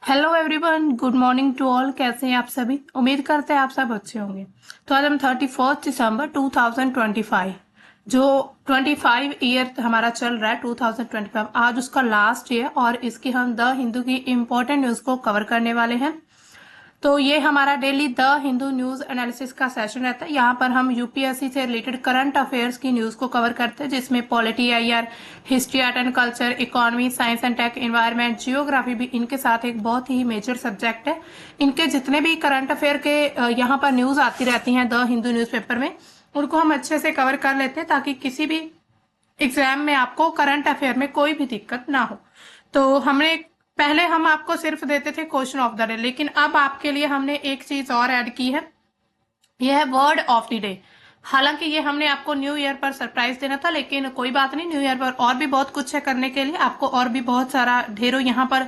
Hello everyone, good morning to all. कैसे हैं आप सभी? उम्मीद करते हैं आप सब अच्छे होंगे। तो आज हम 31 दिसंबर 2025 जो 25 ईयर हमारा चल रहा है 2025, आज उसका लास्ट ईयर और इसकी हम द हिंदू की इम्पोर्टेंट न्यूज़ को कवर करने वाले हैं। तो ये हमारा daily the Hindu news analysis का सेशन रहता है। यहाँ पर हम यूपीएससी से रिलेटेड करंट अफेयर्स की न्यूज को कवर करते हैं, जिसमें polity, IR, history, art and culture, economy, science and tech, environment, geography भी इनके साथ एक बहुत ही मेजर सब्जेक्ट है। इनके जितने भी करंट अफेयर के यहाँ पर न्यूज आती रहती हैं द हिंदू न्यूज़पेपर में, उनको हम अच्छे से कवर कर लेते हैं ताकि किसी भी एग्जाम में आपको करंट अफेयर में कोई भी दिक्कत ना हो। तो हमने पहले हम आपको सिर्फ देते थे क्वेश्चन ऑफ द डे, लेकिन अब आपके लिए हमने एक चीज और ऐड की है, यह है वर्ड ऑफ द डे। हालांकि ये हमने आपको न्यू ईयर पर सरप्राइज देना था, लेकिन कोई बात नहीं, न्यू ईयर पर और भी बहुत कुछ है करने के लिए, आपको और भी बहुत सारा ढेरों यहाँ पर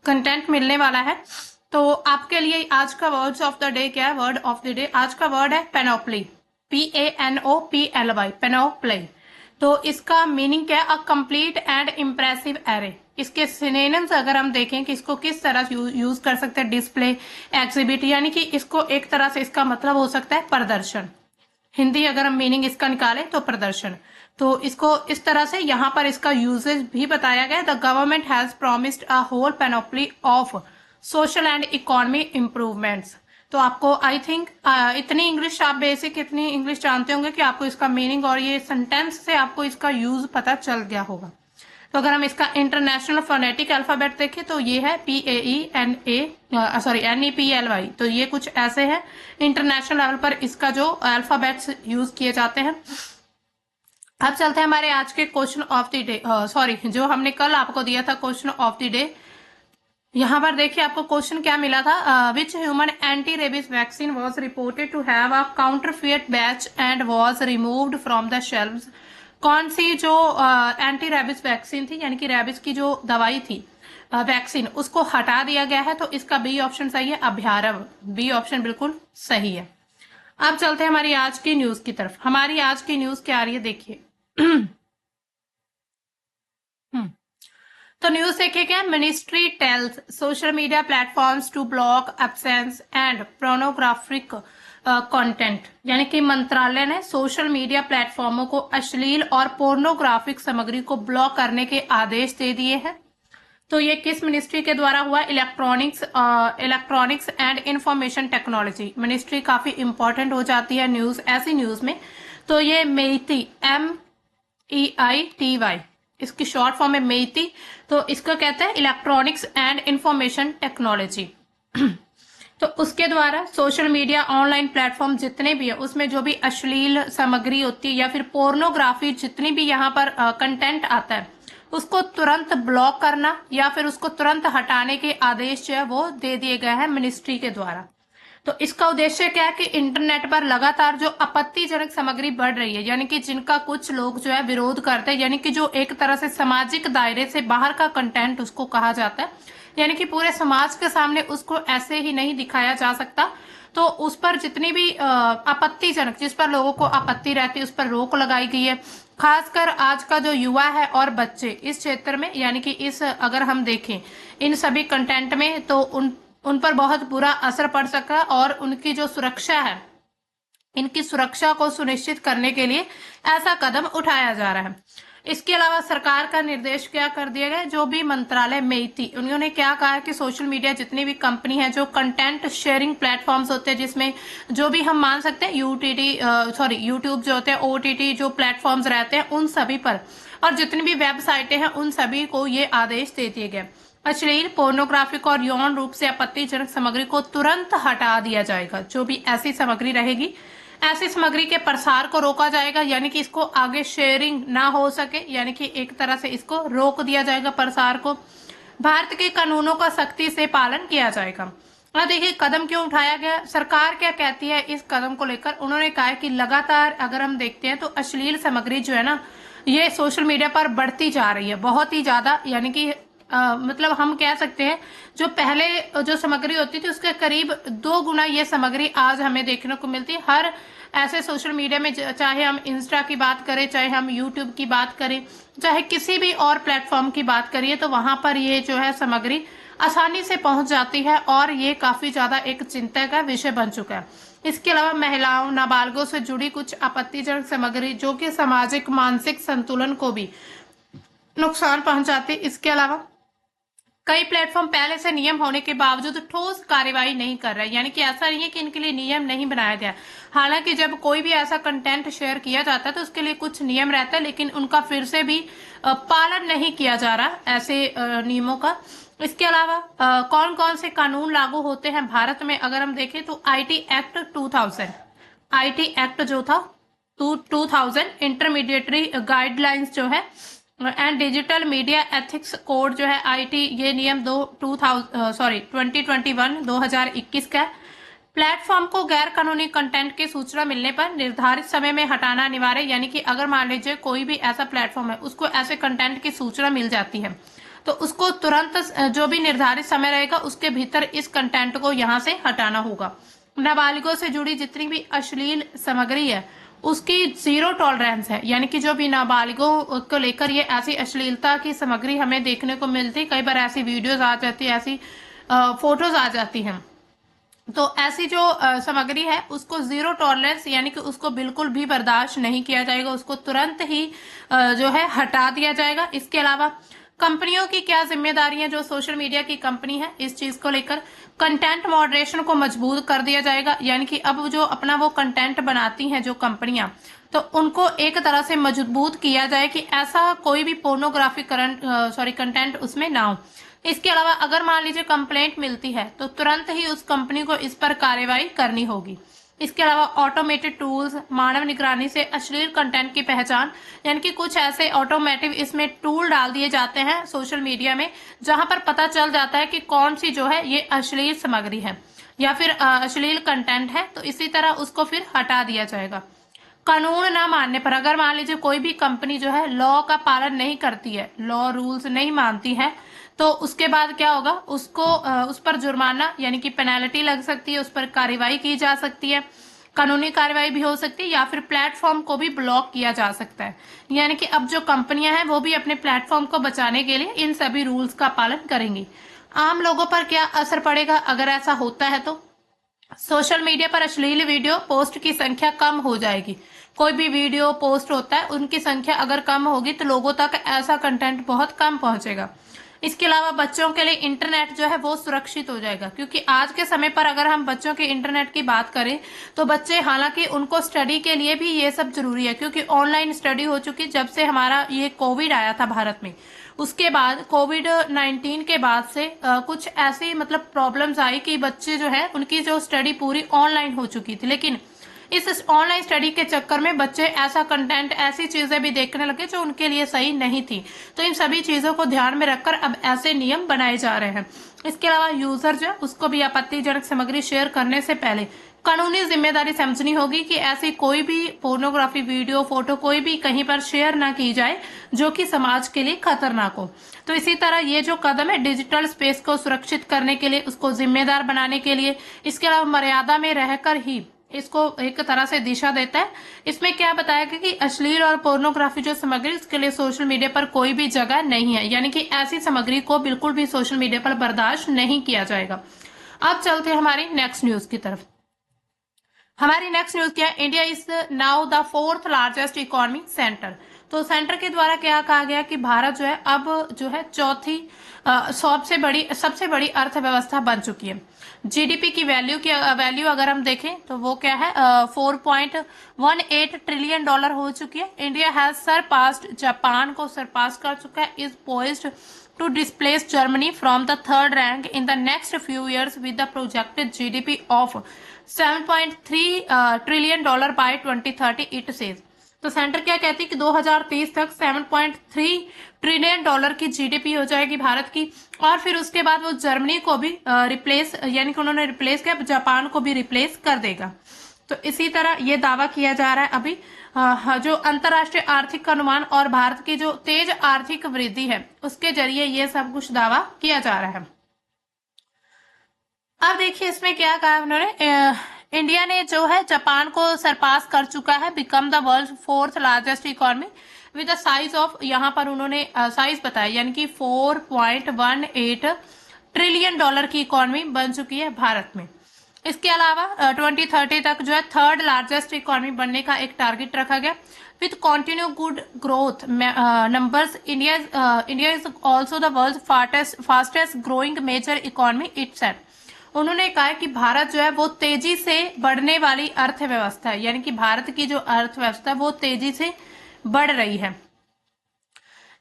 कंटेंट मिलने वाला है। तो आपके लिए आज का वर्ड्स ऑफ द डे क्या है? वर्ड ऑफ द डे आज का वर्ड है पेनोप्ली, PANOPLY, पेनोप्ली। तो इसका मीनिंग क्या है? A complete and impressive array. इसके सिनोनिम्स अगर हम देखें कि इसको किस तरह यूज कर सकते हैं, डिस्प्ले, एग्जिबिट, यानी कि इसको एक तरह से इसका मतलब हो सकता है प्रदर्शन। हिंदी अगर हम मीनिंग इसका निकालें तो प्रदर्शन। तो इसको इस तरह से यहाँ पर इसका यूजेज भी बताया गया। The government has promised a whole panoply of social and economy improvements. तो आपको आई थिंक इतनी इंग्लिश, आप बेसिक इतनी इंग्लिश जानते होंगे कि आपको इसका मीनिंग और ये सेंटेंस से आपको इसका यूज पता चल गया होगा। तो अगर हम इसका इंटरनेशनल फोनेटिक अल्फाबेट देखें तो ये है NEPLY। तो ये कुछ ऐसे है इंटरनेशनल लेवल पर इसका जो अल्फाबेट्स यूज किए जाते हैं। अब चलते हैं हमारे आज के question of the day, sorry, जो हमने कल आपको दिया था क्वेश्चन ऑफ द डे। यहाँ पर देखिए आपको क्वेश्चन क्या मिला था, which human anti rabies vaccine was reported to have a counterfeit batch and was removed from the shelves. कौन सी जो एंटी रेबीज वैक्सीन थी, यानी कि रेबीज की जो दवाई थी, वैक्सीन, उसको हटा दिया गया है? तो इसका बी ऑप्शन सही है, अभ्यारव। बी ऑप्शन बिल्कुल सही है। अब चलते हैं हमारी आज की न्यूज की तरफ। हमारी आज की न्यूज क्या आ रही है, देखिए। तो न्यूज देखिए क्या, ministry tells social media platforms to block obscene and pornographic content, यानी कि मंत्रालय ने सोशल मीडिया प्लेटफॉर्मों को अश्लील और पोर्नोग्राफिक सामग्री को ब्लॉक करने के आदेश दे दिए हैं। तो ये किस मिनिस्ट्री के द्वारा हुआ? Electronics and information technology ministry काफी इंपॉर्टेंट हो जाती है न्यूज, ऐसी न्यूज में। तो ये मेइती, MEITY, इसकी शॉर्ट फॉर्म है मेइती। तो इसको कहते हैं इलेक्ट्रॉनिक्स एंड इंफॉर्मेशन टेक्नोलॉजी। तो उसके द्वारा सोशल मीडिया ऑनलाइन प्लेटफॉर्म जितने भी है, उसमें जो भी अश्लील सामग्री होती है या फिर पोर्नोग्राफी, जितनी भी यहाँ पर कंटेंट आता है, उसको तुरंत ब्लॉक करना या फिर उसको तुरंत हटाने के आदेश जो है वो दे दिए गए हैं मिनिस्ट्री के द्वारा। तो इसका उद्देश्य क्या है कि इंटरनेट पर लगातार जो आपत्तिजनक सामग्री बढ़ रही है, यानी कि जिनका कुछ लोग जो है विरोध करते हैं, यानी कि जो एक तरह से सामाजिक दायरे से बाहर का कंटेंट उसको कहा जाता है, यानी कि पूरे समाज के सामने उसको ऐसे ही नहीं दिखाया जा सकता। तो उस पर जितनी भी आपत्तिजनक, जिस पर लोगों को आपत्ति रहती है, उस पर रोक लगाई गई है। खासकर आज का जो युवा है और बच्चे इस क्षेत्र में, यानी कि इस अगर हम देखें इन सभी कंटेंट में, तो उन पर बहुत बुरा असर पड़ सकता है और उनकी जो सुरक्षा है, इनकी सुरक्षा को सुनिश्चित करने के लिए ऐसा कदम उठाया जा रहा है। इसके अलावा सरकार का निर्देश क्या कर दिया गया, जो भी मंत्रालय मेइती, उन्होंने क्या कहा है कि सोशल मीडिया जितनी भी कंपनी है, जो कंटेंट शेयरिंग प्लेटफॉर्म्स होते हैं, जिसमें जो भी हम मान सकते हैं यूट्यूब जो होते हैं, OTT जो प्लेटफॉर्म्स रहते हैं, उन सभी पर, और जितनी भी वेबसाइटें हैं, उन सभी को ये आदेश दे दिए गए। अश्लील, पोर्नोग्राफिक और यौन रूप से आपत्तिजनक सामग्री को तुरंत हटा दिया जाएगा। जो भी ऐसी सामग्री रहेगी, ऐसी सामग्री के प्रसार को रोका जाएगा, यानी कि इसको आगे शेयरिंग ना हो सके, यानी कि एक तरह से इसको रोक दिया जाएगा प्रसार को। भारत के कानूनों का सख्ती से पालन किया जाएगा। अब देखिए कदम क्यों उठाया गया, सरकार क्या कहती है इस कदम को लेकर। उन्होंने कहा है कि लगातार अगर हम देखते हैं तो अश्लील सामग्री जो है ना, ये सोशल मीडिया पर बढ़ती जा रही है बहुत ही ज्यादा, यानी कि मतलब हम कह सकते हैं जो पहले जो सामग्री होती थी उसके करीब 2 गुना ये सामग्री आज हमें देखने को मिलती है। हर ऐसे सोशल मीडिया में चाहे हम इंस्टा की बात करें, चाहे हम यूट्यूब की बात करें, चाहे किसी भी और प्लेटफॉर्म की बात करिए, तो वहां पर ये जो है सामग्री आसानी से पहुंच जाती है और ये काफी ज्यादा एक चिंता का विषय बन चुका है। इसके अलावा महिलाओं, नाबालगों से जुड़ी कुछ आपत्तिजनक सामग्री जो कि सामाजिक मानसिक संतुलन को भी नुकसान पहुंचाती है। इसके अलावा कई प्लेटफॉर्म पहले से नियम होने के बावजूद ठोस कार्यवाही नहीं कर रहे, यानी कि ऐसा नहीं है कि इनके लिए नियम नहीं बनाया गया। हालांकि जब कोई भी ऐसा कंटेंट शेयर किया जाता है तो उसके लिए कुछ नियम रहता है, लेकिन उनका फिर से भी पालन नहीं किया जा रहा ऐसे नियमों का। इसके अलावा कौन कौन से कानून लागू होते हैं भारत में, अगर हम देखें तो आईटी एक्ट 2000, आईटी एक्ट जो था 2000, इंटरमीडिएटरी गाइडलाइंस जो है, and digital media ethics code जो है आईटी, ये नियम 2021 का। प्लेटफॉर्म को गैर कानूनी कंटेंट की सूचना मिलने पर निर्धारित समय में हटाना अनिवार्य, यानी कि अगर मान लीजिए कोई भी ऐसा प्लेटफॉर्म है उसको ऐसे कंटेंट की सूचना मिल जाती है तो उसको तुरंत जो भी निर्धारित समय रहेगा उसके भीतर इस कंटेंट को यहाँ से हटाना होगा। नाबालिगों से जुड़ी जितनी भी अश्लील सामग्री है उसकी जीरो टॉलरेंस है, यानी कि जो भी नाबालिगों को लेकर ये ऐसी अश्लीलता की सामग्री हमें देखने को मिलती, कई बार ऐसी वीडियोज आ जाती है, ऐसी फोटोज आ जाती हैं, तो ऐसी जो सामग्री है उसको जीरो टॉलरेंस, यानी कि उसको बिल्कुल भी बर्दाश्त नहीं किया जाएगा, उसको तुरंत ही जो है हटा दिया जाएगा। इसके अलावा कंपनियों की क्या जिम्मेदारी है, जो सोशल मीडिया की कंपनी है इस चीज को लेकर कंटेंट मॉडरेशन को मजबूत कर दिया जाएगा, यानी कि अब जो अपना वो कंटेंट बनाती हैं जो कंपनियां, तो उनको एक तरह से मजबूत किया जाए कि ऐसा कोई भी पोर्नोग्राफी कंटेंट उसमें ना हो। इसके अलावा अगर मान लीजिए कंप्लेंट मिलती है तो तुरंत ही उस कंपनी को इस पर कार्रवाई करनी होगी। इसके अलावा ऑटोमेटेड टूल्स, मानव निगरानी से अश्लील कंटेंट की पहचान, यानी कि कुछ ऐसे ऑटोमेटिव इसमें टूल डाल दिए जाते हैं सोशल मीडिया में जहां पर पता चल जाता है कि कौन सी जो है ये अश्लील सामग्री है या फिर अश्लील कंटेंट है, तो इसी तरह उसको फिर हटा दिया जाएगा। कानून ना मानने पर, अगर मान लीजिए कोई भी कंपनी जो है लॉ का पालन नहीं करती है, लॉ रूल्स नहीं मानती है, तो उसके बाद क्या होगा, उसको उस पर जुर्माना यानी कि पेनल्टी लग सकती है, उस पर कार्रवाई की जा सकती है, कानूनी कार्रवाई भी हो सकती है, या फिर प्लेटफॉर्म को भी ब्लॉक किया जा सकता है। यानी कि अब जो कंपनियां हैं वो भी अपने प्लेटफॉर्म को बचाने के लिए इन सभी रूल्स का पालन करेंगी। आम लोगों पर क्या असर पड़ेगा अगर ऐसा होता है तो सोशल मीडिया पर अश्लील वीडियो पोस्ट की संख्या कम हो जाएगी। कोई भी वीडियो पोस्ट होता है उनकी संख्या अगर कम होगी तो लोगों तक ऐसा कंटेंट बहुत कम पहुंचेगा। इसके अलावा बच्चों के लिए इंटरनेट जो है वो सुरक्षित हो जाएगा, क्योंकि आज के समय पर अगर हम बच्चों के इंटरनेट की बात करें तो बच्चे, हालांकि उनको स्टडी के लिए भी ये सब जरूरी है, क्योंकि ऑनलाइन स्टडी हो चुकी जब से हमारा ये कोविड आया था भारत में। उसके बाद कोविड-19 के बाद से कुछ ऐसी मतलब प्रॉब्लम्स आई कि बच्चे जो है उनकी जो स्टडी पूरी ऑनलाइन हो चुकी थी, लेकिन इस ऑनलाइन स्टडी के चक्कर में बच्चे ऐसा कंटेंट, ऐसी चीजें भी देखने लगे जो उनके लिए सही नहीं थी। तो इन सभी चीजों को ध्यान में रखकर अब ऐसे नियम बनाए जा रहे हैं। इसके अलावा यूजर जो उसको भी आपत्तिजनक सामग्री शेयर करने से पहले कानूनी जिम्मेदारी समझनी होगी कि ऐसी कोई भी पोर्नोग्राफी वीडियो, फोटो कोई भी कहीं पर शेयर ना की जाए जो कि समाज के लिए खतरनाक हो। तो इसी तरह ये जो कदम है डिजिटल स्पेस को सुरक्षित करने के लिए, उसको जिम्मेदार बनाने के लिए, इसके अलावा मर्यादा में रहकर ही इसको एक तरह से दिशा देता है। इसमें क्या बताया गया कि अश्लील और पोर्नोग्राफी जो सामग्री, इसके लिए सोशल मीडिया पर कोई भी जगह नहीं है, यानी कि ऐसी सामग्री को बिल्कुल भी सोशल मीडिया पर बर्दाश्त नहीं किया जाएगा। अब चलते हैं हमारी नेक्स्ट न्यूज की तरफ। हमारी नेक्स्ट न्यूज क्या है, India is now the 4th largest economy centre. तो सेंटर के द्वारा क्या कहा गया कि भारत जो है अब जो है चौथी सबसे बड़ी अर्थव्यवस्था बन चुकी है। जीडीपी की वैल्यू अगर हम देखें तो वो क्या है, $4.18 ट्रिलियन हो चुकी है। इंडिया हैज सरपास्ड, जापान को सरपास कर चुका है, is poised to displace Germany from the 3rd rank in the next few years with the projected GDP of $7.3 trillion by 2030, it says। तो सेंटर क्या कहती है कि 2030 तक $7.3 ट्रिलियन की जीडीपी हो जाएगी भारत की, और फिर उसके बाद वो जर्मनी को भी रिप्लेस, यानी कि उन्होंने रिप्लेस किया, जापान को भी रिप्लेस कर देगा। तो इसी तरह ये दावा किया जा रहा है अभी जो अंतर्राष्ट्रीय आर्थिक अनुमान और भारत की जो तेज आर्थिक वृद्धि है उसके जरिए ये सब कुछ दावा किया जा रहा है। अब देखिए इसमें क्या कहा उन्होंने, इंडिया ने जो है जापान को सरपास कर चुका है, become the world 4th largest economy with the size of, यहाँ पर उन्होंने साइज बताया, यानी कि 4.18 ट्रिलियन डॉलर की इकोनॉमी बन चुकी है भारत में। इसके अलावा 2030 तक जो है 3rd लार्जेस्ट इकोनॉमी बनने का एक टारगेट रखा गया। With continue good growth numbers, India is also the world fastest growing major economy itself. उन्होंने कहा कि भारत जो है वो तेजी से बढ़ने वाली अर्थव्यवस्था है, यानी कि भारत की जो अर्थव्यवस्था वो तेजी से बढ़ रही है।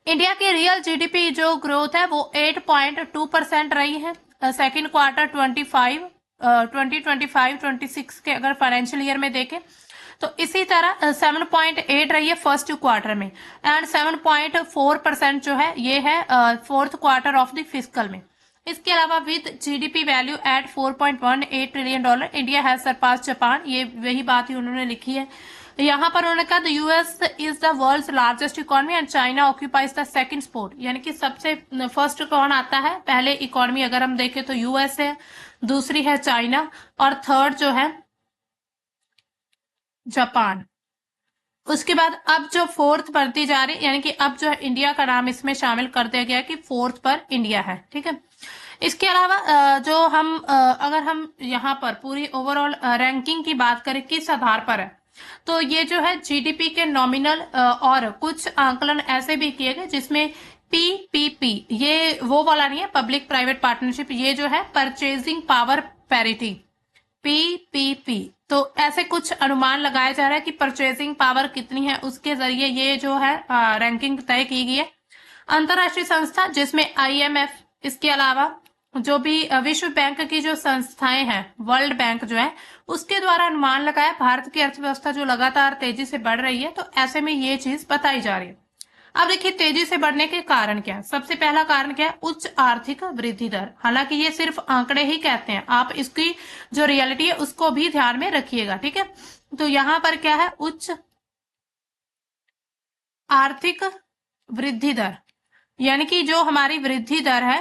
इंडिया की रियल जीडीपी जो ग्रोथ है वो 8.2% रही है सेकेंड क्वार्टर 2025-26 के अगर फाइनेंशियल ईयर में देखें तो। इसी तरह 7.8 रही है फर्स्ट क्वार्टर में, एंड 7.4% जो है ये है 4th quarter of the fiscal में। इसके अलावा with GDP value at 4.18 trillion dollar, India has surpass Japan, ये वही बात ही उन्होंने लिखी है। यहाँ पर उन्होंने कहा US is the world's largest economy and China occupies the second spot, यानी कि सबसे फर्स्ट कौन आता है, पहले इकोनॉमी अगर हम देखें तो यूएस है, दूसरी है चाइना, और थर्ड जो है जापान। उसके बाद अब जो 4th बढ़ती जा रही, यानी कि अब जो है इंडिया का नाम इसमें शामिल कर दिया गया कि 4th पर इंडिया है, ठीक है। इसके अलावा जो हम अगर हम यहाँ पर पूरी ओवरऑल रैंकिंग की बात करें किस आधार पर है, तो ये जो है जीडीपी के नॉमिनल और कुछ आंकलन ऐसे भी किए गए जिसमें पीपीपी, ये वो वाला नहीं है पब्लिक प्राइवेट पार्टनरशिप, ये जो है परचेजिंग पावर पैरिटी पीपीपी, तो ऐसे कुछ अनुमान लगाया जा रहा है कि परचेजिंग पावर कितनी है, उसके जरिए ये जो है रैंकिंग तय की गई है। अंतरराष्ट्रीय संस्था जिसमें आईएमएफ, इसके अलावा जो भी विश्व बैंक की जो संस्थाएं हैं, वर्ल्ड बैंक जो है, उसके द्वारा अनुमान लगाया भारत की अर्थव्यवस्था जो लगातार तेजी से बढ़ रही है, तो ऐसे में ये चीज बताई जा रही है। अब देखिए तेजी से बढ़ने के कारण क्या है। सबसे पहला कारण क्या है, उच्च आर्थिक वृद्धि दर। हालांकि ये सिर्फ आंकड़े ही कहते हैं, आप इसकी जो रियलिटी है उसको भी ध्यान में रखिएगा, ठीक है। तो यहाँ पर क्या है, उच्च आर्थिक वृद्धि दर, यानी कि जो हमारी वृद्धि दर है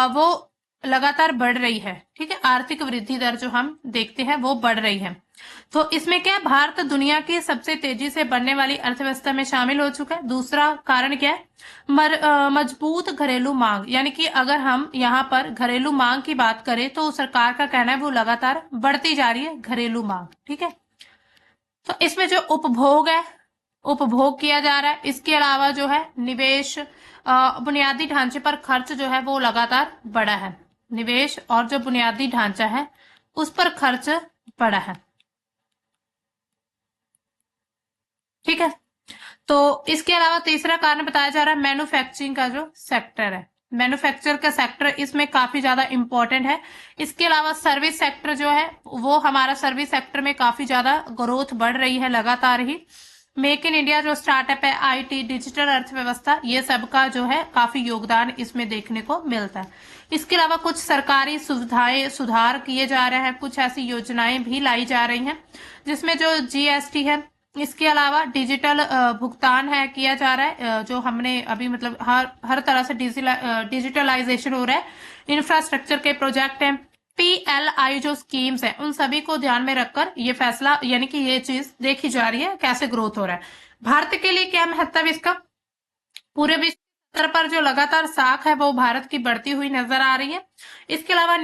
वो लगातार बढ़ रही है, ठीक है। आर्थिक वृद्धि दर जो हम देखते हैं वो बढ़ रही है। तो इसमें क्या है, भारत दुनिया की सबसे तेजी से बढ़ने वाली अर्थव्यवस्था में शामिल हो चुका है। दूसरा कारण क्या है, मजबूत घरेलू मांग, यानी कि अगर हम यहाँ पर घरेलू मांग की बात करें तो सरकार का कहना है वो लगातार बढ़ती जा रही है घरेलू मांग, ठीक है। तो इसमें जो उपभोग है, उपभोग किया जा रहा है। इसके अलावा जो है निवेश, बुनियादी ढांचे पर खर्च जो है वो लगातार बढ़ा है। निवेश और जो बुनियादी ढांचा है उस पर खर्च बढ़ा है, ठीक है। तो इसके अलावा तीसरा कारण बताया जा रहा है मैन्युफैक्चरिंग का जो सेक्टर है, मैन्युफैक्चर का सेक्टर इसमें काफी ज्यादा इंपॉर्टेंट है। इसके अलावा सर्विस सेक्टर जो है वो हमारा सर्विस सेक्टर में काफी ज्यादा ग्रोथ बढ़ रही है लगातार ही। मेक इन इंडिया जो स्टार्टअप है, आईटी, डिजिटल अर्थव्यवस्था, ये सब का जो है काफी योगदान इसमें देखने को मिलता है। इसके अलावा कुछ सरकारी सुविधाएं सुधार किए जा रहे हैं, कुछ ऐसी योजनाएं भी लाई जा रही हैं जिसमें जो जीएसटी है, इसके अलावा डिजिटल भुगतान है किया जा रहा है, जो हमने अभी मतलब हर तरह से डिजिटलाइजेशन हो रहा है। इंफ्रास्ट्रक्चर के प्रोजेक्ट हैं, पीएलआई जो स्कीम्स है, उन सभी को ध्यान में रखकर ये फैसला, यानी कि ये चीज देखी जा रही है कैसे ग्रोथ हो रहा है। भारत के लिए क्या महत्व इसका, पूरे विश्व स्तर पर जो लगातार साख है वो भारत की बढ़ती हुई नजर आ रही है। इसके अलावा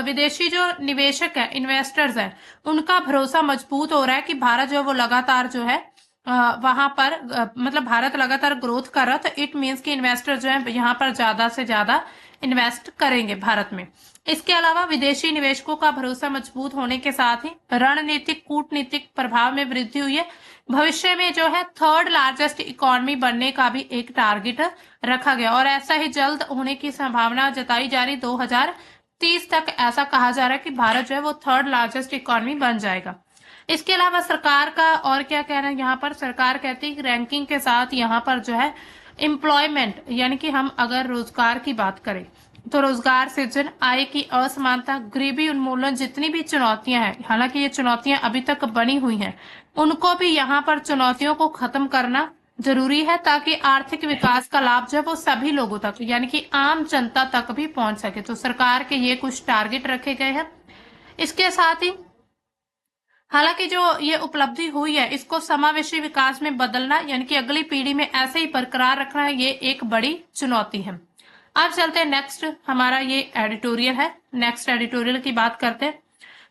विदेशी जो निवेशक है, इन्वेस्टर्स है, उनका भरोसा मजबूत हो रहा है कि भारत जो है वो लगातार जो है वहां पर मतलब भारत लगातार ग्रोथ कर रहा है। तो इट मीन्स कि इन्वेस्टर जो है यहाँ पर ज्यादा से ज्यादा इन्वेस्ट करेंगे भारत में। इसके अलावा विदेशी निवेशकों का भरोसा मजबूत होने के साथ ही रणनीतिक कूटनीतिक प्रभाव में वृद्धि हुई है। भविष्य में जो है 3rd लार्जेस्ट इकोनॉमी बनने का भी एक टारगेट रखा गया और ऐसा ही जल्द होने की संभावना जताई जा रही। 2030 तक ऐसा कहा जा रहा है कि भारत जो है वो 3rd लार्जेस्ट इकोनॉमी बन जाएगा। इसके अलावा सरकार का और क्या कहना है, यहाँ पर सरकार कहती है कि रैंकिंग के साथ यहाँ पर जो है एम्प्लॉयमेंट, यानी कि हम अगर रोजगार की बात करें तो रोजगार सृजन, आय की असमानता, गरीबी उन्मूलन, जितनी भी चुनौतियां हैं, हालांकि ये चुनौतियां अभी तक बनी हुई हैं, उनको भी यहाँ पर चुनौतियों को खत्म करना जरूरी है ताकि आर्थिक विकास का लाभ जो है वो सभी लोगों तक, यानी कि आम जनता तक भी पहुंच सके। तो सरकार के ये कुछ टारगेट रखे गए हैं। इसके साथ ही हालांकि जो ये उपलब्धि हुई है इसको समावेशी विकास में बदलना यानी कि अगली पीढ़ी में ऐसे ही बरकरार रखना है, ये एक बड़ी चुनौती है। अब चलते हैं नेक्स्ट, हमारा ये एडिटोरियल है। नेक्स्ट एडिटोरियल की बात करते हैं।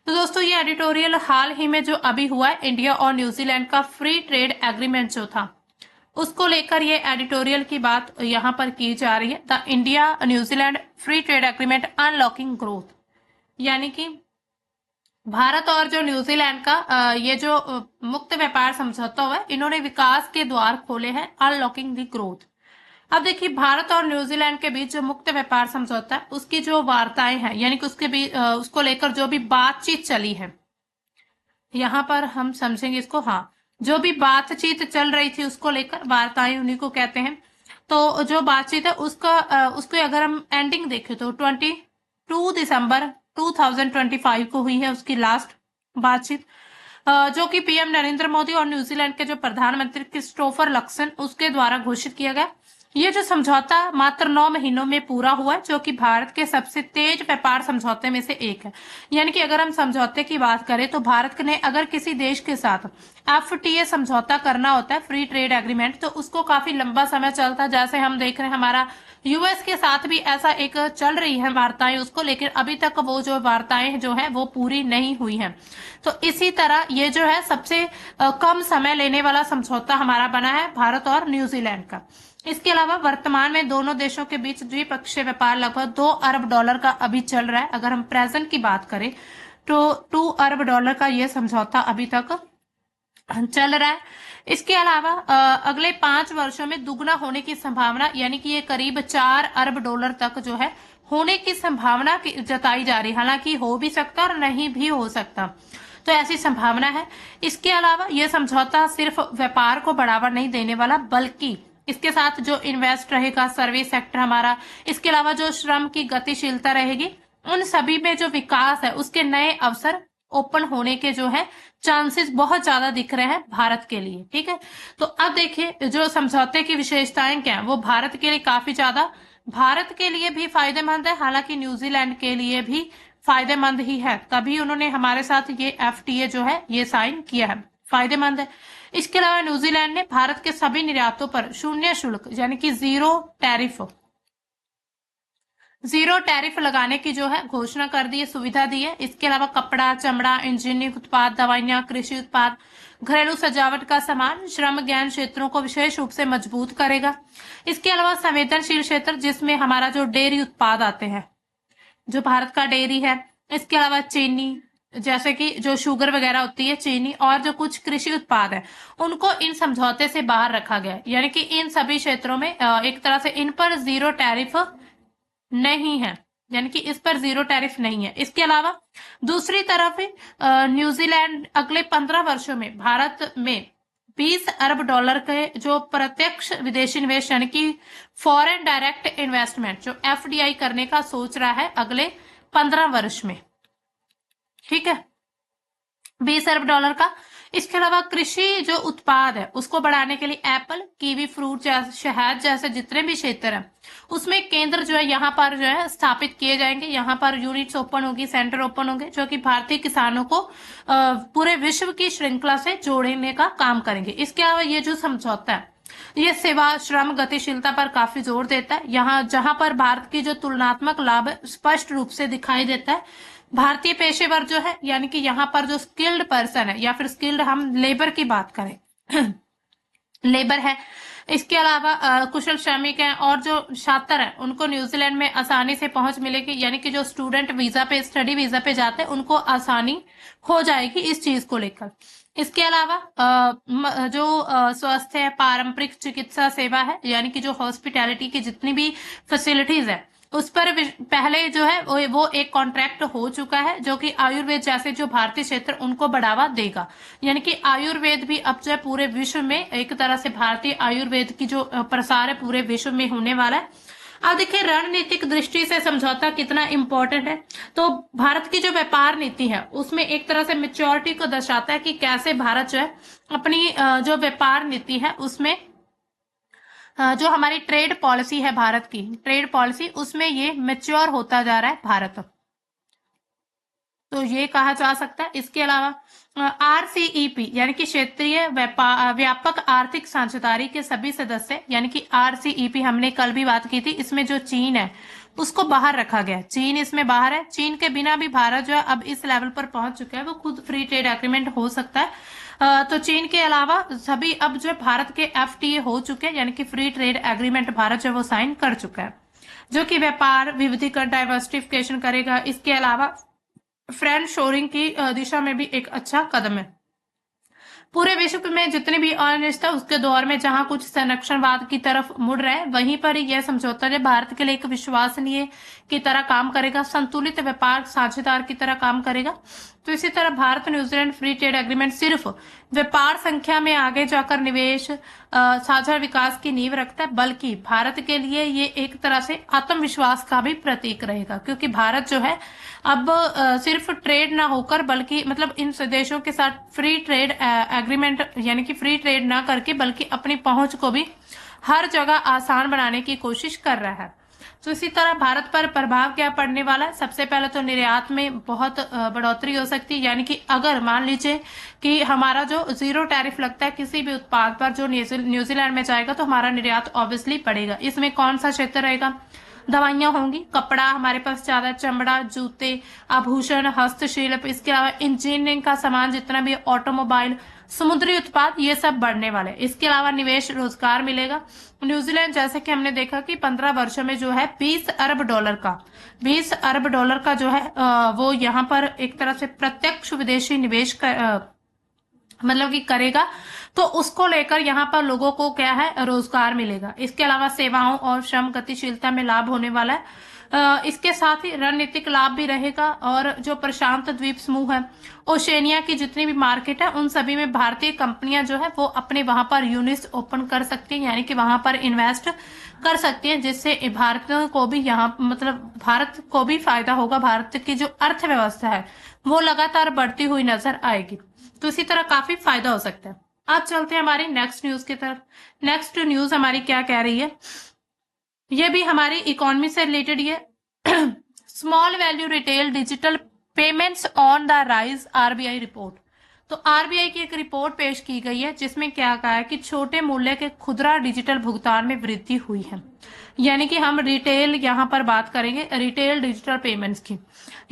तो दोस्तों ये एडिटोरियल हाल ही में जो अभी हुआ है, इंडिया और न्यूजीलैंड का फ्री ट्रेड एग्रीमेंट जो था उसको लेकर ये एडिटोरियल की बात यहाँ पर की जा रही है। The India New Zealand free trade agreement unlocking growth, यानी कि भारत और जो न्यूजीलैंड का ये जो मुक्त व्यापार समझौता हुआ है, इन्होंने विकास के द्वार खोले हैं, अनलॉकिंग द ग्रोथ। अब देखिए भारत और न्यूजीलैंड के बीच जो मुक्त व्यापार समझौता है उसकी जो वार्ताएं हैं, यानी कि उसके बीच उसको लेकर जो भी बातचीत चली है, यहाँ पर हम समझेंगे इसको, हाँ, जो भी बातचीत चल रही थी उसको लेकर वार्ताएं उन्हीं को कहते हैं। तो जो बातचीत है उसका उसको अगर हम एंडिंग देखें तो 22 दिसंबर 2025 को हुई है उसकी लास्ट बातचीत, जो कि पीएम नरेंद्र मोदी और न्यूजीलैंड के जो प्रधानमंत्री क्रिस्टोफर लक्सन उसके द्वारा घोषित किया गया। ये जो समझौता मात्र 9 महीनों में पूरा हुआ है, जो कि भारत के सबसे तेज व्यापार समझौते में से एक है। यानी कि अगर हम समझौते की बात करें तो भारत ने अगर किसी देश के साथ एफटीए समझौता करना होता है, फ्री ट्रेड एग्रीमेंट, तो उसको काफी लंबा समय चलता है। जैसे हम देख रहे हैं हमारा यूएस के साथ भी ऐसा एक चल रही है वार्ताएं उसको, लेकिन अभी तक वो जो वार्ताएं जो है वो पूरी नहीं हुई हैं। तो इसी तरह ये जो है सबसे कम समय लेने वाला समझौता हमारा बना है भारत और न्यूजीलैंड का। इसके अलावा वर्तमान में दोनों देशों के बीच द्विपक्षीय व्यापार लगभग $2 अरब का अभी चल रहा है। अगर हम प्रेजेंट की बात करें तो $2 अरब का यह समझौता अभी तक चल रहा है। इसके अलावा अगले 5 वर्षों में दुगना होने की संभावना, यानी कि ये करीब $4 अरब तक जो है होने की संभावना जताई जा रही है। हालांकि हो भी सकता और नहीं भी हो सकता, तो ऐसी संभावना है। इसके अलावा यह समझौता सिर्फ व्यापार को बढ़ावा नहीं देने वाला, बल्कि इसके साथ जो इन्वेस्ट रहेगा, सर्विस सेक्टर हमारा, इसके अलावा जो श्रम की गतिशीलता रहेगी, उन सभी में जो विकास है उसके नए अवसर ओपन होने के जो है चांसेस बहुत ज्यादा दिख रहे हैं भारत के लिए। ठीक है, तो अब देखिए जो समझौते की विशेषताएं क्या है, वो भारत के लिए काफी ज्यादा, भारत के लिए भी फायदेमंद है, हालांकि न्यूजीलैंड के लिए भी फायदेमंद ही है, तभी उन्होंने हमारे साथ ये एफटीए जो है ये साइन किया है, फायदेमंद है। इसके अलावा न्यूजीलैंड ने भारत के सभी निर्यातों पर शून्य शुल्क यानी कि जीरो टैरिफ लगाने की जो है घोषणा कर दी है, सुविधा दी है। इसके अलावा कपड़ा, चमड़ा, इंजीनियरिंग उत्पाद, दवाइयां, कृषि उत्पाद, घरेलू सजावट का सामान, श्रम, ज्ञान क्षेत्रों को विशेष रूप से मजबूत करेगा। इसके अलावा संवेदनशील क्षेत्र जिसमें हमारा जो डेयरी उत्पाद आते हैं, जो भारत का डेयरी है, इसके अलावा चीनी, जैसे कि जो शुगर वगैरह होती है, चीनी, और जो कुछ कृषि उत्पाद है उनको इन समझौते से बाहर रखा गया। यानी कि इन सभी क्षेत्रों में एक तरह से इन पर जीरो टैरिफ नहीं है, यानी कि इस पर जीरो टैरिफ नहीं है। इसके अलावा दूसरी तरफ न्यूजीलैंड अगले 15 वर्षों में भारत में $20 अरब के जो प्रत्यक्ष विदेशी निवेश यानी कि फॉरेन डायरेक्ट इन्वेस्टमेंट जो एफडीआई करने का सोच रहा है अगले 15 वर्ष में। ठीक है, $20 अरब का। इसके अलावा कृषि जो उत्पाद है उसको बढ़ाने के लिए एप्पल, कीवी फ्रूट, शहद जैसे जितने भी क्षेत्र हैं उसमें केंद्र जो है यहाँ पर जो है स्थापित किए जाएंगे। यहाँ पर यूनिट्स ओपन होगी, सेंटर ओपन होंगे, जो कि भारतीय किसानों को पूरे विश्व की श्रृंखला से जोड़ने का काम करेंगे। इसके अलावा ये जो समझौता है ये सेवा, श्रम, गतिशीलता पर काफी जोर देता है। यहाँ जहां पर भारत की जो तुलनात्मक लाभ स्पष्ट रूप से दिखाई देता है। भारतीय पेशेवर जो है, यानी कि यहाँ पर जो स्किल्ड पर्सन है या फिर स्किल्ड हम लेबर की बात करें लेबर है, इसके अलावा कुशल श्रमिक हैं और जो छात्र हैं उनको न्यूजीलैंड में आसानी से पहुंच मिलेगी। यानी कि जो स्टूडेंट वीजा पे, स्टडी वीजा पे जाते हैं उनको आसानी हो जाएगी इस चीज को लेकर। इसके अलावा जो स्वास्थ्य है, पारंपरिक चिकित्सा सेवा है, यानी कि जो हॉस्पिटैलिटी की जितनी भी फैसिलिटीज है उस पर पहले जो है वो एक कॉन्ट्रैक्ट हो चुका है, जो कि आयुर्वेद जैसे जो भारतीय क्षेत्र उनको बढ़ावा देगा। यानी कि आयुर्वेद भी अब जो है पूरे विश्व में एक तरह से भारतीय आयुर्वेद की जो प्रसार है पूरे विश्व में होने वाला है। अब देखिए रणनीतिक दृष्टि से समझौता कितना इंपॉर्टेंट है। तो भारत की जो व्यापार नीति है उसमें एक तरह से मेच्योरिटी को दर्शाता है कि कैसे भारत जो है अपनी जो व्यापार नीति है उसमें जो हमारी ट्रेड पॉलिसी है, भारत की ट्रेड पॉलिसी, उसमें ये मैच्योर होता जा रहा है भारत। तो ये कहा जा सकता है। इसके अलावा RCEP यानी कि क्षेत्रीय व्यापक आर्थिक साझेदारी के सभी सदस्य, यानी कि RCEP हमने कल भी बात की थी, इसमें जो चीन है उसको बाहर रखा गया। चीन इसमें बाहर है। चीन के बिना भी भारत जो है अब इस लेवल पर पहुंच चुका है, वो खुद फ्री ट्रेड एग्रीमेंट हो सकता है। तो चीन के अलावा सभी अब जो भारत के FTA हो चुके हैं, यानी कि फ्री ट्रेड एग्रीमेंट भारत जो वो साइन कर चुका है, जो कि व्यापार विविधीकरण डाइवर्सिफिकेशन करेगा। इसके अलावा फ्रेंड शोरिंग की दिशा में भी एक अच्छा कदम है। पूरे विश्व में जितनी भी अनिश्चितता उसके दौर में जहां कुछ संरक्षणवाद की तरफ मुड़ रहे हैं, वहीं पर यह समझौता जो भारत के लिए एक विश्वसनीय की तरह काम करेगा, संतुलित व्यापार साझेदार की तरह काम करेगा। तो इसी तरह Bharat New Zealand free trade agreement सिर्फ व्यापार संख्या में आगे जाकर निवेश साझा विकास की नींव रखता है, बल्कि भारत के लिए ये एक तरह से आत्मविश्वास का भी प्रतीक रहेगा, क्योंकि भारत जो है अब सिर्फ ट्रेड ना होकर, बल्कि मतलब इन देशों के साथ फ्री ट्रेड एग्रीमेंट यानी कि फ्री ट्रेड ना करके, बल्कि अपनी पहुंच को भी हर जगह आसान बनाने की कोशिश कर रहा है। तो इसी तरह भारत पर प्रभाव क्या पड़ने वाला है? सबसे पहले तो निर्यात में बहुत बढ़ोतरी हो सकती है, यानी कि अगर मान लीजिए कि हमारा जो 0 टैरिफ लगता है किसी भी उत्पाद पर जो न्यूजीलैंड में जाएगा, तो हमारा निर्यात ऑब्वियसली बढ़ेगा। इसमें कौन सा क्षेत्र रहेगा? दवाइयां होंगी, कपड़ा हमारे पास ज्यादा, चमड़ा, जूते, आभूषण, हस्तशिल्प, इसके अलावा इंजीनियरिंग का सामान जितना भी, ऑटोमोबाइल, समुद्री उत्पाद, ये सब बढ़ने वाले। इसके अलावा निवेश, रोजगार मिलेगा। न्यूजीलैंड जैसे कि हमने देखा कि 15 वर्षों में जो है 20 अरब डॉलर का जो है वो यहाँ पर एक तरह से प्रत्यक्ष विदेशी निवेश मतलब कि करेगा। तो उसको लेकर यहाँ पर लोगों को क्या है, रोजगार मिलेगा। इसके अलावा सेवाओं और श्रम गतिशीलता में लाभ होने वाला है। इसके साथ ही रणनीतिक लाभ भी रहेगा, और जो प्रशांत द्वीप समूह है, ओशेनिया की जितनी भी मार्केट है, उन सभी में भारतीय कंपनियां जो है वो अपने वहां पर यूनिट्स ओपन कर सकती हैं, यानी कि वहां पर इन्वेस्ट कर सकती हैं, जिससे भारत को भी यहाँ मतलब भारत को भी फायदा होगा। भारत की जो अर्थव्यवस्था है वो लगातार बढ़ती हुई नजर आएगी। तो इसी तरह काफी फायदा हो सकता है। अब चलते हैं हमारी नेक्स्ट न्यूज की तरफ। नेक्स्ट न्यूज हमारी क्या कह रही है, ये भी हमारी इकोनॉमी से रिलेटेड है। Small value retail digital payments on the rise, RBI report. तो RBI की एक रिपोर्ट पेश की गई है, जिसमें क्या कहा है कि छोटे मूल्य के खुदरा डिजिटल भुगतान में वृद्धि हुई है। यानी कि हम रिटेल यहां पर बात करेंगे, रिटेल डिजिटल पेमेंट्स की।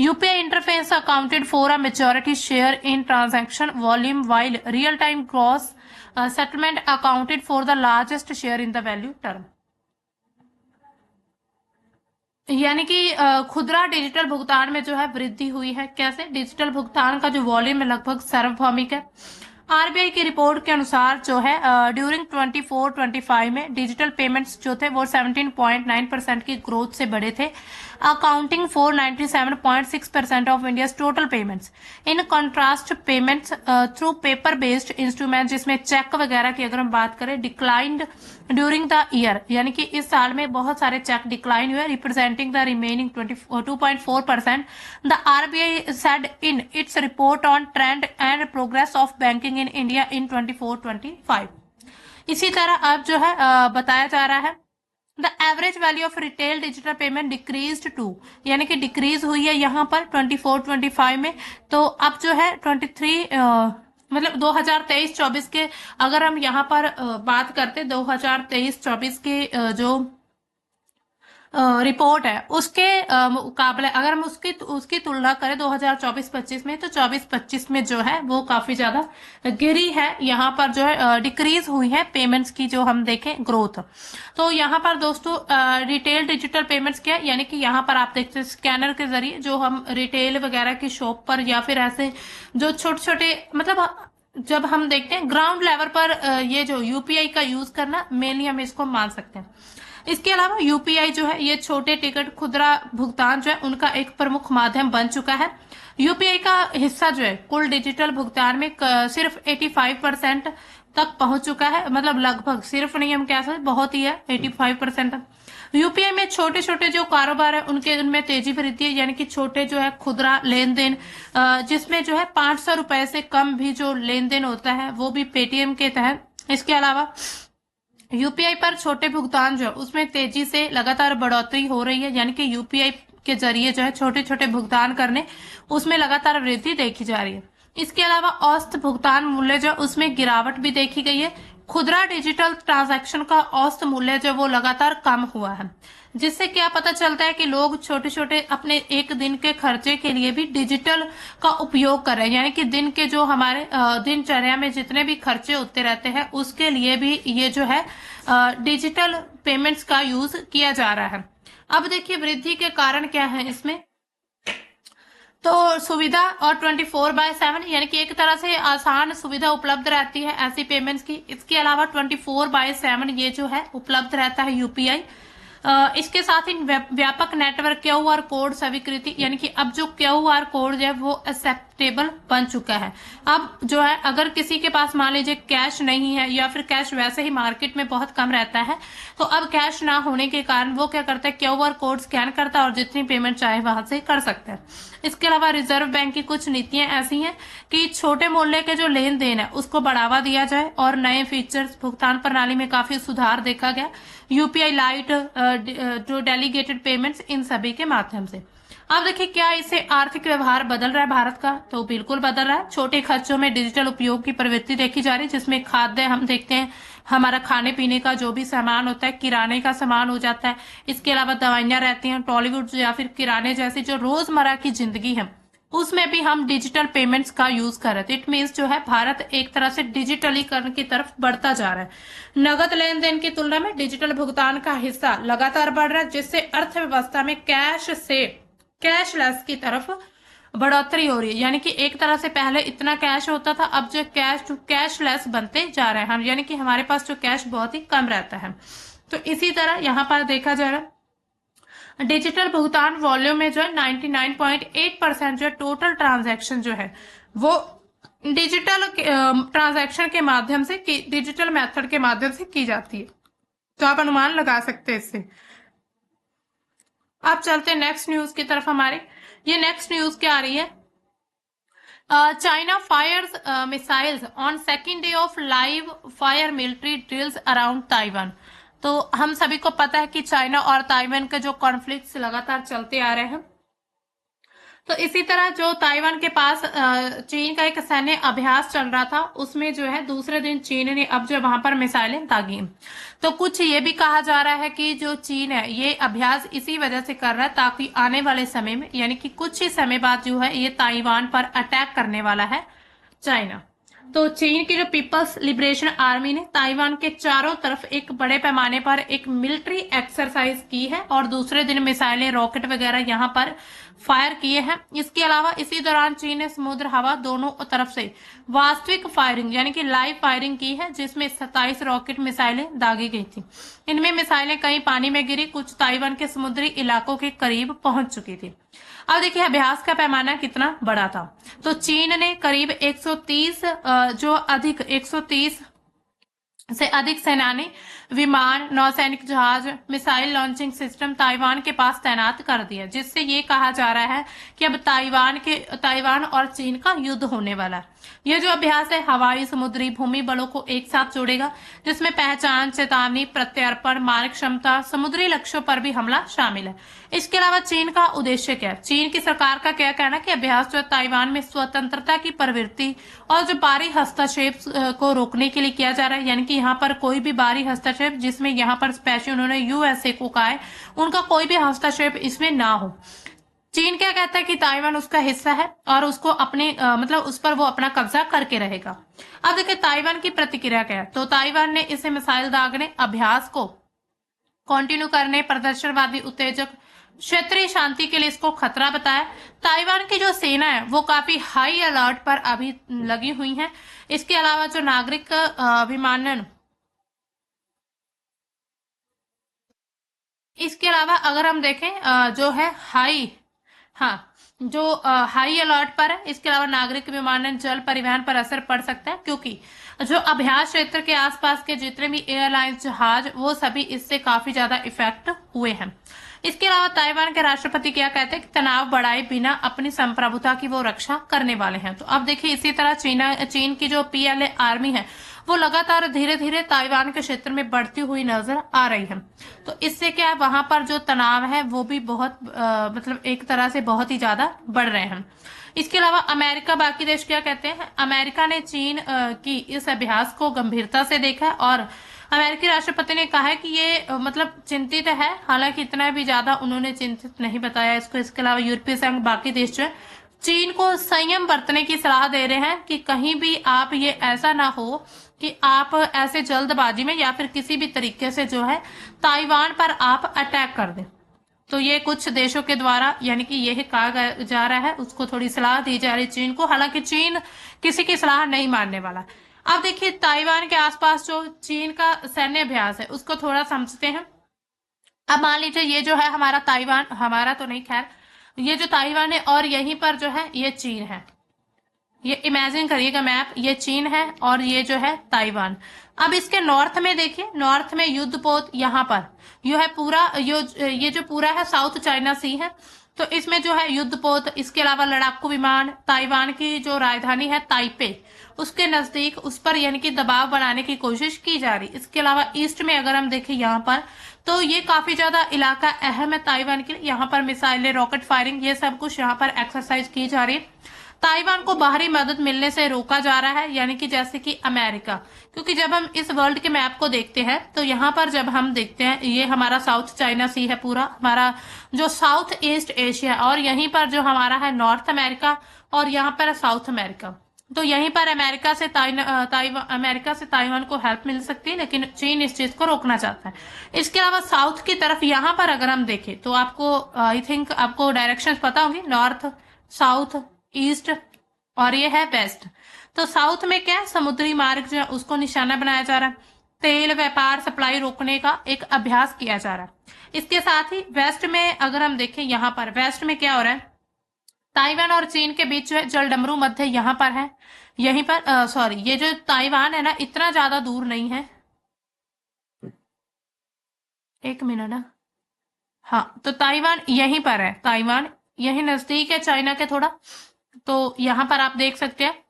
UPI interface accounted for a majority share in transaction volume, while real time gross settlement accounted for the largest share in the value term. यानी कि खुदरा डिजिटल भुगतान में जो है वृद्धि हुई है। कैसे? डिजिटल भुगतान का जो वॉल्यूम है लगभग सार्वभौमिक है। RBI की रिपोर्ट के अनुसार जो है ड्यूरिंग 24-25 में डिजिटल पेमेंट्स जो थे वो 17.9% की ग्रोथ से बढ़े थे, accounting for 97.6% of India's total payments. In contrast payments through paper based instrument, जिसमें चेक वगैरह की अगर हम बात करें, डिक्लाइंड ड्यूरिंग द ईयर, यानी कि इस साल में बहुत सारे चेक डिक्लाइन हुए, representing the remaining 2.4%। The RBI said in its report on trend and progress of banking in India in 24-25। इसी तरह अब जो है बताया जा रहा है the average value of retail digital payment decrease to, यानी कि डिक्रीज हुई है यहाँ पर 24-25 में। तो अब जो है 23 मतलब 2023-24 के अगर हम यहाँ पर बात करते 2023-24 के जो रिपोर्ट है उसके मुकाबले अगर हम उसकी तुलना करें 2024-25 में, तो 24-25 में जो है वो काफी ज्यादा गिरी है। यहाँ पर जो है डिक्रीज हुई है पेमेंट्स की, जो हम देखें ग्रोथ। तो यहाँ पर दोस्तों रिटेल डिजिटल पेमेंट्स क्या है, यानी कि यहाँ पर आप देखते हैं स्कैनर के जरिए जो हम रिटेल वगैरह की शॉप पर, या फिर ऐसे जो छोटे छोटे मतलब जब हम देखते हैं ग्राउंड लेवल पर ये जो UPI का यूज करना, मेनली हम इसको मान सकते हैं। इसके अलावा UPI जो है ये छोटे टिकट खुदरा भुगतान जो है उनका एक प्रमुख माध्यम बन चुका है। UPI का हिस्सा जो है कुल डिजिटल भुगतान में सिर्फ 85% तक पहुंच चुका है, मतलब लगभग, सिर्फ नहीं हम कह सकते, बहुत ही है, 85%। UPI में छोटे छोटे जो कारोबार है उनमें तेजी वृद्धि है, यानी कि छोटे जो है खुदरा लेन देन, जिसमें जो है 500 रुपए से कम भी जो लेन देन होता है वो भी पेटीएम के तहत। इसके अलावा UPI पर छोटे भुगतान जो है उसमें तेजी से लगातार बढ़ोतरी हो रही है, यानी कि UPI के जरिए जो है छोटे छोटे भुगतान करने उसमें लगातार वृद्धि देखी जा रही है। इसके अलावा औसत भुगतान मूल्य जो उसमें गिरावट भी देखी गई है। खुदरा डिजिटल ट्रांजैक्शन का औसत मूल्य जो वो लगातार कम हुआ है, जिससे क्या पता चलता है कि लोग छोटे छोटे अपने एक दिन के खर्चे के लिए भी डिजिटल का उपयोग कर रहे हैं। यानी कि दिन के जो हमारे दिनचर्या में जितने भी खर्चे होते रहते हैं उसके लिए भी ये जो है डिजिटल पेमेंट्स का यूज किया जा रहा है। अब देखिए वृद्धि के कारण क्या है इसमें, तो सुविधा और 24/7 यानी कि एक तरह से आसान सुविधा उपलब्ध रहती है ऐसी पेमेंट्स की। इसके अलावा 24/7 ये जो है उपलब्ध रहता है यूपीआई। इसके साथ ही व्यापक नेटवर्क क्यूआर कोड स्वीकृति, यानी कि अब जो क्यूआर कोड है वो एक्सेप्टेबल बन चुका है। अब जो है अगर किसी के पास मान लीजिए कैश नहीं है या फिर कैश वैसे ही मार्केट में बहुत कम रहता है, तो अब कैश ना होने के कारण वो क्या करता है, क्यूआर कोड स्कैन करता है और जितनी पेमेंट चाहे वहां से कर सकता है। इसके अलावा रिजर्व बैंक की कुछ नीतियां ऐसी हैं कि छोटे मूल्य के जो लेन देन है उसको बढ़ावा दिया जाए और नए फीचर्स भुगतान प्रणाली में काफी सुधार देखा गया। यूपीआई लाइट, जो डेलीगेटेड पेमेंट्स, इन सभी के माध्यम से। अब देखिए क्या इससे आर्थिक व्यवहार बदल रहा है भारत का, तो बिल्कुल बदल रहा है। छोटे खर्चों में डिजिटल उपयोग की प्रवृत्ति देखी जा रही है, जिसमें खाद्य हम देखते हैं, हमारा खाने पीने का जो भी सामान होता है, किराने का सामान हो जाता है। इसके अलावा दवाइयां रहती हैं, टॉलीवुड या फिर किराने जैसी जो रोजमर्रा की जिंदगी है उसमें भी हम डिजिटल पेमेंट्स का यूज कर रहे थे। इट मीन्स जो है भारत एक तरह से डिजिटलीकरण की तरफ बढ़ता जा रहा है। नगद लेन देन की तुलना में डिजिटल भुगतान का हिस्सा लगातार बढ़ रहा है, जिससे अर्थव्यवस्था में कैश से कैशलेस की तरफ बढ़ोतरी हो रही है। यानी कि एक तरह से पहले इतना कैश होता था, अब जो कैश टू कैशलेस बनते जा रहे हैं हम, यानी कि हमारे पास जो कैश बहुत ही कम रहता है। तो इसी तरह यहाँ पर देखा जा रहा है डिजिटल भुगतान वॉल्यूम में जो है 99.8% जो टोटल ट्रांजैक्शन जो है वो डिजिटल ट्रांजैक्शन के माध्यम से, डिजिटल मेथड के माध्यम से की जाती है। तो आप अनुमान लगा सकते हैं इससे। अब चलते हैं नेक्स्ट न्यूज की तरफ हमारे। ये नेक्स्ट न्यूज क्या आ रही है, China fires missiles on second day of live fire military drills around Taiwan. तो हम सभी को पता है कि चाइना और ताइवान के जो कॉन्फ्लिक्ट्स लगातार चलते आ रहे हैं, तो इसी तरह जो ताइवान के पास चीन का एक सैन्य अभ्यास चल रहा था, उसमें जो है दूसरे दिन चीन ने अब जो वहां पर मिसाइलें दागी। तो कुछ ये भी कहा जा रहा है कि जो चीन है ये अभ्यास इसी वजह से कर रहा है ताकि आने वाले समय में, यानी कि कुछ ही समय बाद जो है ये ताइवान पर अटैक करने वाला है चाइना। तो चीन की जो पीपल्स लिबरेशन आर्मी ने ताइवान के चारों तरफ एक बड़े पैमाने पर एक मिलिट्री एक्सरसाइज की है और दूसरे दिन मिसाइलें, रॉकेट वगैरह यहां पर फायर किए हैं। इसके अलावा इसी दौरान चीन ने समुद्र हवा दोनों तरफ से वास्तविक फायरिंग यानी कि लाइव फायरिंग की है, जिसमें 27 रॉकेट मिसाइलें दागी गई थी। इनमें मिसाइलें कहीं पानी में गिरी, कुछ ताइवान के समुद्री इलाकों के करीब पहुंच चुकी थी। अब देखिए अभ्यास का पैमाना कितना बड़ा था। तो चीन ने करीब 130 से अधिक सेनानी विमान, नौसैनिक जहाज, मिसाइल लॉन्चिंग सिस्टम ताइवान के पास तैनात कर दिया, जिससे ये कहा जा रहा है कि अब ताइवान और चीन का युद्ध होने वाला है। यह जो अभ्यास है हवाई, समुद्री, भूमि बलों को एक साथ जोड़ेगा, जिसमें पहचान, चेतावनी, प्रत्यर्पण, मारक क्षमता, समुद्री लक्ष्यों पर भी हमला शामिल है। इसके अलावा चीन का उद्देश्य क्या है, चीन की सरकार का क्या कहना है कि अभ्यास जो ताइवान में स्वतंत्रता की प्रवृत्ति और जो बाहरी हस्तक्षेप को रोकने के लिए किया जा रहा है, यानी कि यहाँ पर कोई भी बाहरी हस्तक्षेप, जिसमें यहाँ पर स्पेशल उन्होंने यूएसए को कहा है, उनका कोई भी हस्तक्षेप इसमें ना हो। चीन क्या कहता है कि ताइवान उसका हिस्सा है और उसको अपने मतलब उस पर वो अपना कब्जा करके रहेगा। अब देखिए ताइवान की प्रतिक्रिया क्या है। तो ताइवान ने इसे मिसाइल दागने, अभ्यास को कंटिन्यू करने, प्रदर्शनवादी उत्तेजक, क्षेत्रीय शांति के लिए इसको खतरा बताया। ताइवान की जो सेना है वो काफी हाई अलर्ट पर अभी लगी हुई है। इसके अलावा जो नागरिक विमानन, इसके अलावा अगर हम देखें जो है हाई अलर्ट पर है। इसके अलावा नागरिक विमानन, जल परिवहन पर असर पड़ सकता है, क्योंकि जो अभ्यास क्षेत्र के आसपास के जितने भी एयरलाइंस, जहाज, वो सभी इससे काफी ज्यादा इफेक्ट हुए हैं। इसके अलावा ताइवान के राष्ट्रपति क्या कहते हैं कि तनाव बढ़ाए बिना अपनी संप्रभुता की वो रक्षा करने वाले हैं। तो अब देखिए इसी तरह चीन की जो PLA आर्मी है वो लगातार धीरे धीरे ताइवान के क्षेत्र में बढ़ती हुई नजर आ रही है। तो इससे क्या है, वहां पर जो तनाव है वो भी बहुत मतलब एक तरह से बहुत ही ज्यादा बढ़ रहे हैं। इसके अलावा अमेरिका, बाकी देश क्या कहते हैं, अमेरिका ने चीन की इस अभ्यास को गंभीरता से देखा और अमेरिकी राष्ट्रपति ने कहा है कि ये मतलब चिंतित है, हालांकि इतना भी ज्यादा उन्होंने चिंतित नहीं बताया इसको। इसके अलावा यूरोपीय संघ, बाकी देश जो है चीन को संयम बरतने की सलाह दे रहे हैं कि कहीं भी आप ये ऐसा ना हो कि आप ऐसे जल्दबाजी में या फिर किसी भी तरीके से जो है ताइवान पर आप अटैक कर दें। तो ये कुछ देशों के द्वारा यानी कि यह कहा जा रहा है, उसको थोड़ी सलाह दी जा रही चीन को, हालांकि चीन किसी की सलाह नहीं मानने वाला। अब देखिए ताइवान के आसपास जो चीन का सैन्य अभ्यास है उसको थोड़ा समझते हैं। अब मान लीजिए ये जो है हमारा ताइवान, हमारा तो नहीं खैर, ये जो ताइवान है और यहीं पर जो है ये चीन है। ये इमेजिन करिएगा मैप, ये चीन है और ये जो है ताइवान। अब इसके नॉर्थ में देखिए, नॉर्थ में युद्धपोत यहाँ पर यू है पूरा, ये जो पूरा है साउथ चाइना सी है। तो इसमें जो है युद्धपोत, इसके अलावा लड़ाकू विमान, ताइवान की जो राजधानी है ताइपे उसके नजदीक उस पर यानी कि दबाव बनाने की कोशिश की जा रही। इसके अलावा ईस्ट में अगर हम देखें यहाँ पर, तो ये काफी ज्यादा इलाका अहम है ताइवान के लिए। यहाँ पर मिसाइलें, रॉकेट फायरिंग, ये सब कुछ यहाँ पर एक्सरसाइज की जा रही है। ताइवान को बाहरी मदद मिलने से रोका जा रहा है, यानी कि जैसे कि अमेरिका, क्योंकि जब हम इस वर्ल्ड के मैप को देखते हैं तो यहाँ पर जब हम देखते हैं ये हमारा साउथ चाइना सी है, पूरा हमारा जो साउथ ईस्ट एशिया, और यहीं पर जो हमारा है नॉर्थ अमेरिका और यहाँ पर साउथ अमेरिका। तो यहीं पर अमेरिका से ताइवान को हेल्प मिल सकती है, लेकिन चीन इस चीज को रोकना चाहता है। इसके अलावा साउथ की तरफ यहाँ पर अगर हम देखें तो आपको आई थिंक आपको डायरेक्शंस पता होंगी, नॉर्थ, साउथ, ईस्ट और ये है वेस्ट। तो साउथ में क्या है, समुद्री मार्ग जो है उसको निशाना बनाया जा रहा है, तेल व्यापार सप्लाई रोकने का एक अभ्यास किया जा रहा है। इसके साथ ही वेस्ट में अगर हम देखें, यहाँ पर वेस्ट में क्या हो रहा है, ताइवान और चीन के बीच जो है जलडमरू मध्य यहाँ पर है, यहीं पर सॉरी ये जो ताइवान है ना इतना ज्यादा दूर नहीं है, एक मिनट ना, हाँ तो ताइवान यहीं पर है, ताइवान यहीं नजदीक है चाइना के थोड़ा। तो यहाँ पर आप देख सकते हैं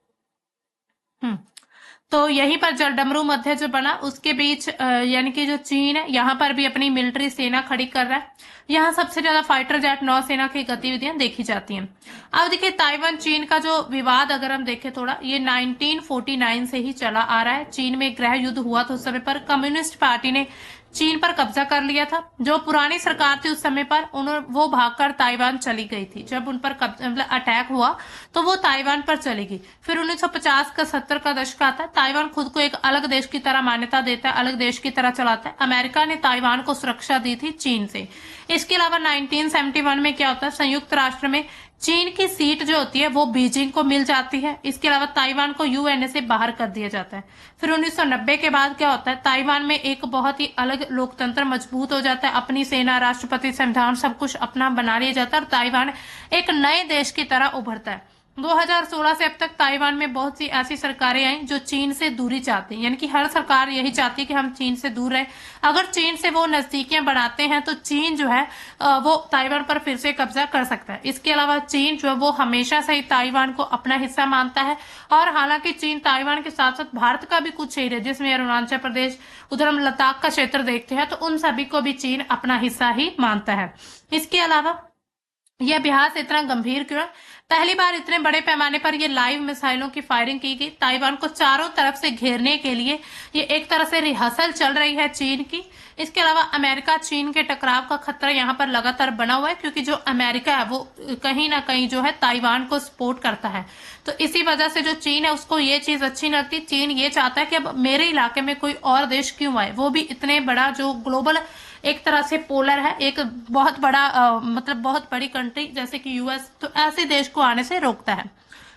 तो यहीं पर जलडमरू मध्य जो बना उसके बीच यानी कि जो चीन है यहाँ पर भी अपनी मिलिट्री सेना खड़ी कर रहा है। यहाँ सबसे ज्यादा फाइटर जेट नौसेना की गतिविधियां देखी जाती हैं। अब देखिए ताइवान चीन का जो विवाद अगर हम देखें थोड़ा, ये 1949 से ही चला आ रहा है। चीन में गृह युद्ध हुआ था उस समय पर, कम्युनिस्ट पार्टी ने चीन पर कब्जा कर लिया था। जो पुरानी सरकार थी उस समय पर वो भागकर ताइवान चली गई थी। जब उन पर मतलब अटैक हुआ तो वो ताइवान पर चली गई। फिर 1950 का 70 का दशक आता है, ताइवान खुद को एक अलग देश की तरह मान्यता देता है, अलग देश की तरह चलाता है। अमेरिका ने ताइवान को सुरक्षा दी थी चीन से। इसके अलावा 1971 में क्या होता है, संयुक्त राष्ट्र में चीन की सीट जो होती है वो बीजिंग को मिल जाती है। इसके अलावा ताइवान को यूएनए से बाहर कर दिया जाता है। फिर 1990 के बाद क्या होता है, ताइवान में एक बहुत ही अलग लोकतंत्र मजबूत हो जाता है, अपनी सेना, राष्ट्रपति, संविधान सब कुछ अपना बना लिया जाता है और ताइवान एक नए देश की तरह उभरता है। 2016 से अब तक ताइवान में बहुत सी ऐसी सरकारें आई जो चीन से दूरी चाहती हैं, यानी कि हर सरकार यही चाहती है कि हम चीन से दूर रहें। अगर चीन से वो नजदीकियां बढ़ाते हैं तो चीन जो है वो ताइवान पर फिर से कब्जा कर सकता है। इसके अलावा चीन जो है वो हमेशा से ही ताइवान को अपना हिस्सा मानता है, और हालांकि चीन ताइवान के साथ साथ भारत का भी कुछ एरिया जिसमें अरुणाचल प्रदेश, उधर हम लद्दाख का क्षेत्र देखते हैं, तो उन सभी को भी चीन अपना हिस्सा ही मानता है। इसके अलावा यह अभ्यास इतना गंभीर क्यों है, पहली बार इतने बड़े पैमाने पर ये लाइव मिसाइलों की फायरिंग की गई ताइवान को चारों तरफ से घेरने के लिए। ये एक तरह से रिहर्सल चल रही है चीन की। इसके अलावा अमेरिका चीन के टकराव का खतरा यहाँ पर लगातार बना हुआ है, क्योंकि जो अमेरिका है वो कहीं ना कहीं जो है ताइवान को सपोर्ट करता है। तो इसी वजह से जो चीन है उसको ये चीज अच्छी नहीं लगती। चीन ये चाहता है कि अब मेरे इलाके में कोई और देश क्यों आए, वो भी इतने बड़ा जो ग्लोबल एक तरह से पोलर है, एक बहुत बड़ा मतलब बहुत बड़ी कंट्री जैसे कि यूएस, तो ऐसे देश को आने से रोकता है।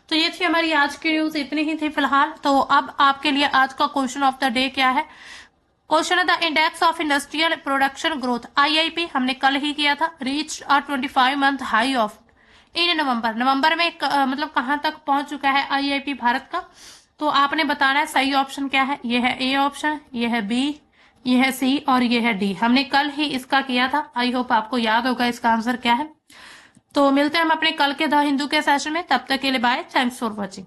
तो ये थी हमारी आज की न्यूज, इतनी ही थी फिलहाल। तो अब आपके लिए आज का क्वेश्चन ऑफ द डे क्या है, क्वेश्चन है the index of industrial production growth IIP हमने कल ही किया था, रीच 25 मंथ हाई ऑफ इन नवंबर में मतलब कहां तक पहुंच चुका है आईआईपी भारत का। तो आपने बताना है सही ऑप्शन क्या है। ये है ए ऑप्शन, ये है बी, ये है सी और ये है डी। हमने कल ही इसका किया था, आई होप आपको याद होगा इसका आंसर क्या है। तो मिलते हैं हम अपने कल के द हिंदू के सेशन में, तब तक के लिए बाय, थैंक्स फॉर वॉचिंग।